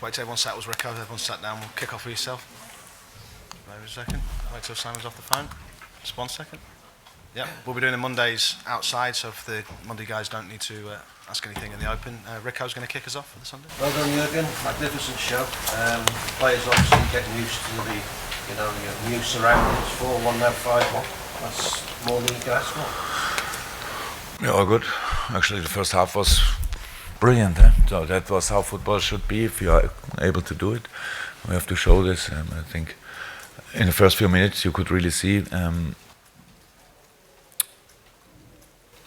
wait till everyone settles. Rico, everyone sat down. We'll kick off with yourself. Wait a second. Wait till Simon's off the phone. Just 1 second. Yeah, we'll be doing the Mondays outside, so if the Monday guys don't need to ask anything in the open, Rico's going to kick us off for the Sunday. Well done, Jurgen. Magnificent show. Players obviously getting used to the, your new surroundings. 4-1 now, 5-1. That's more than you can ask for. Yeah, all good. Actually, the first half was brilliant. Eh? So that was how football should be. If you are able to do it, we have to show this. I think in the first few minutes you could really see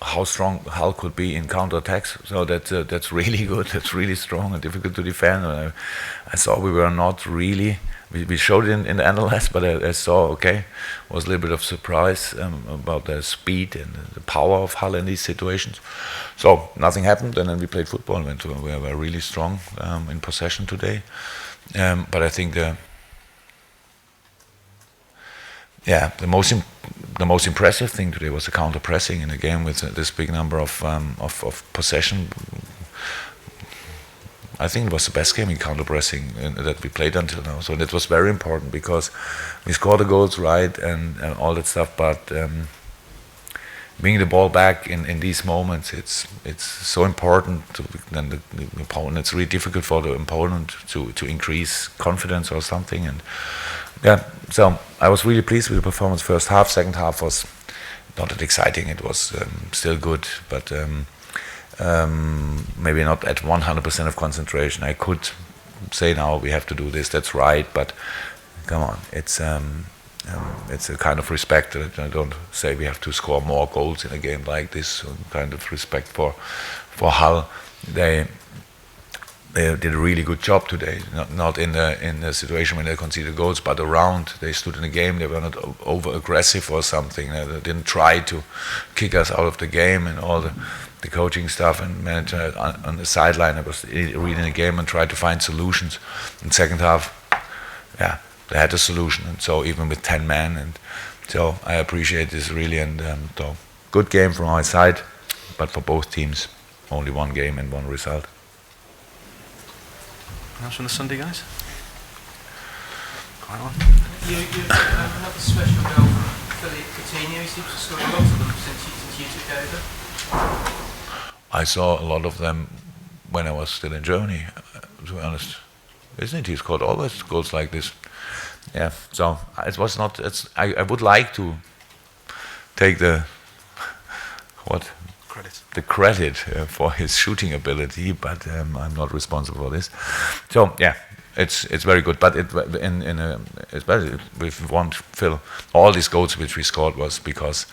how strong Hull could be in counter-attacks. So that's really good. That's really strong and difficult to defend. I saw we were not really. We showed it in the analysis, but I saw was a little bit of surprise about the speed and the power of Hull in these situations. So nothing happened, and then we played football and we were really strong in possession today. But I think the most impressive thing today was the counter pressing in a game with this big number of possession. I think it was the best game in counter pressing that we played until now. So that was very important because we scored the goals right and all that stuff. But bringing the ball back in these moments, it's so important. Then the opponent, it's really difficult for the opponent to increase confidence or something. And yeah, so I was really pleased with the performance first half. Second half was not that exciting. It was still good, but maybe not at 100% of concentration. I could say now we have to do this. That's right, but come on, it's a kind of respect. I don't say we have to score more goals in a game like this. Kind of respect for Hull. They did a really good job today. Not in the situation when they conceded goals, but around. They stood in the game. They were not over aggressive or something. They didn't try to kick us out of the game, and all the coaching staff and manager on the sideline. I was reading the game and tried to find solutions. In second half, they had a solution, and so even with 10 men, and so I appreciate this really. And so good game from our side, but for both teams, only one game and one result. Else from the Sunday guys? Quite one. You another special goal from Philippe Coutinho. He seems to score a lot of them since you took over. I saw a lot of them when I was still in Germany, to be honest. Isn't it? He scored always goals like this. Yeah, so it was not. I would like to take the credit for his shooting ability, but I'm not responsible for this. So yeah, it's very good. But especially with one Phil, all these goals which we scored was because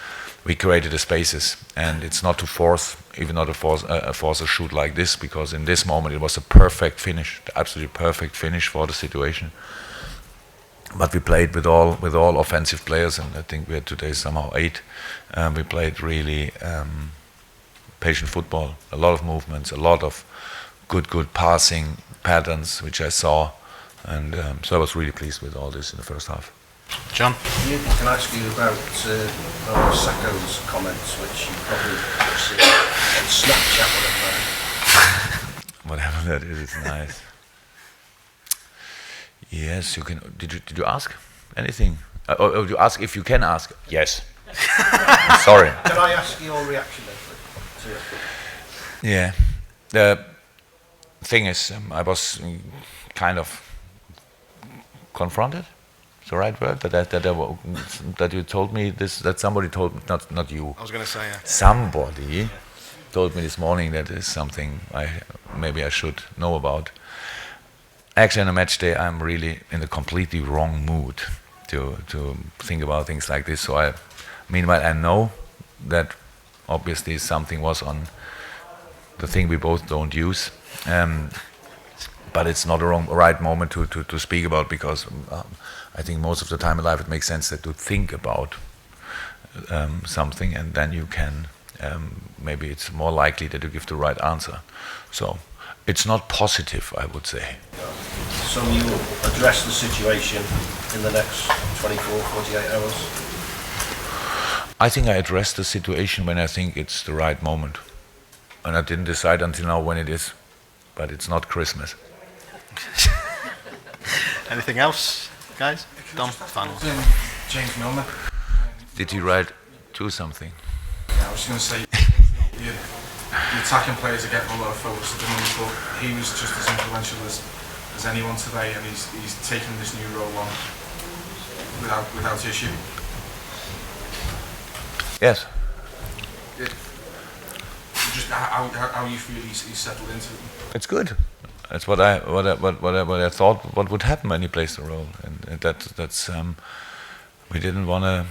we created the spaces, and it's not to force, even not to force a shoot like this, because in this moment it was a perfect finish, the absolutely perfect finish for the situation. But we played with all offensive players, and I think we had today somehow 8. We played really patient football, a lot of movements, a lot of good passing patterns, which I saw, and so I was really pleased with all this in the first half. John? You can ask you about Sacco's comments, which you probably have seen on Snapchat, whatever that is, it's nice. Yes, you can. Did you ask anything? Or you ask if you can ask? Yes. Sorry. Can I ask your reaction then, please? Yeah. The thing is, I was kind of confronted. It's the right word that you told me this. That somebody told me, not you. I was going to say Somebody told me this morning that is something maybe I should know about. Actually, on a match day, I'm really in a completely wrong mood to think about things like this. So meanwhile, I know that obviously something was on the thing we both don't use, but it's not a right moment to speak about, because I think most of the time in life it makes sense to think about something, and then you can maybe it's more likely that you give the right answer. So it's not positive, I would say. So you will address the situation in the next 24, 48 hours? I think I addressed the situation when I think it's the right moment. And I didn't decide until now when it is, but it's not Christmas. Anything else, guys? Dom, final. James Milner. Did he write to something? Yeah, I was going to say, the attacking players are getting a lot of focus at the moment, but he was just as influential as anyone today, and he's taking this new role on without issue. Yes. Just how you feel he's settled into it. It's good. That's what I thought. What would happen when he plays the role, and that's we didn't want to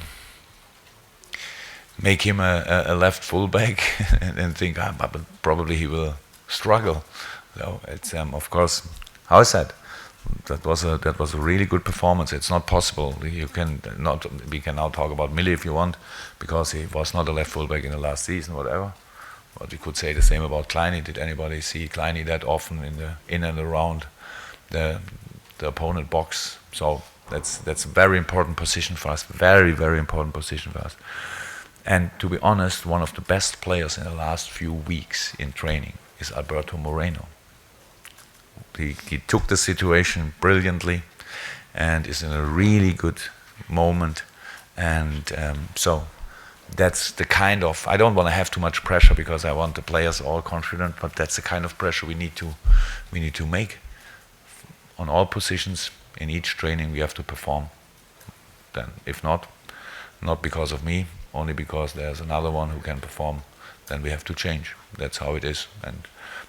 make him a left fullback and think, but probably he will struggle. So it's of course, how I said, that was a really good performance. It's not possible. We can now talk about Millie if you want, because he was not a left fullback in the last season, whatever. But we could say the same about Kleiny. Did anybody see Kleiny that often in and around the opponent box? So that's a very important position for us. Very, very important position for us. And to be honest, one of the best players in the last few weeks in training is Alberto Moreno. He took the situation brilliantly and is in a really good moment. And so that's the kind of, I don't want to have too much pressure because I want the players all confident, but that's the kind of pressure we need to make on all positions. In each training we have to perform. Then if not because of me, only because there's another one who can perform, then we have to change. That's how it is. And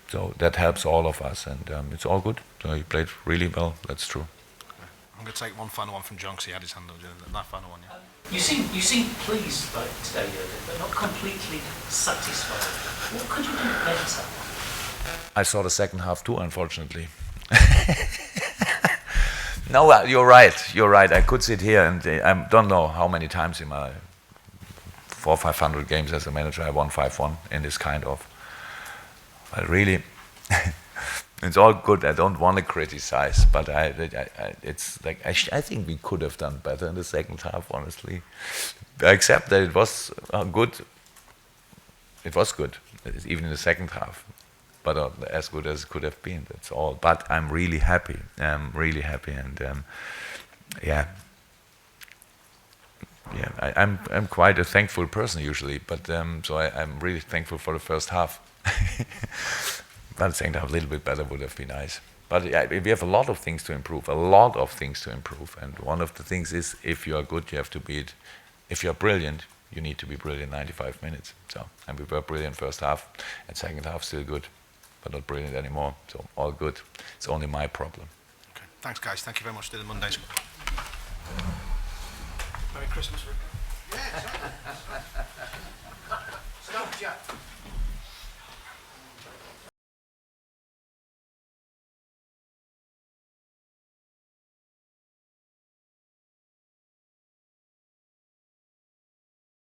so that helps all of us, and it's all good. So he played really well, that's true. I'm going to take one final one from John, because he had his hand up. That final one, yeah. You seem pleased by today, Jurgen, but not completely satisfied. What could you do better? I saw the second half too, unfortunately. No, you're right. I could sit here and I don't know how many times in my 400 or 500 games as a manager I won 5-1 in this kind of. I really, it's all good. I don't want to criticize, but it's like I think we could have done better in the second half, honestly. I accept that it was good. It was good, even in the second half, but as good as it could have been. That's all. But I'm really happy. I'm really happy, and yeah. I'm quite a thankful person usually, but so I'm really thankful for the first half. But the second half a little bit better would have been nice. But yeah, we have a lot of things to improve. And one of the things is, if you are good, you have to be it. If you are brilliant, you need to be brilliant 95 minutes. So, and we were brilliant first half, and second half still good, but not brilliant anymore. So all good. It's only my problem. Okay. Thanks, guys. Thank you very much. Do the Mondays. Merry Christmas, Rick. Stop, Jack.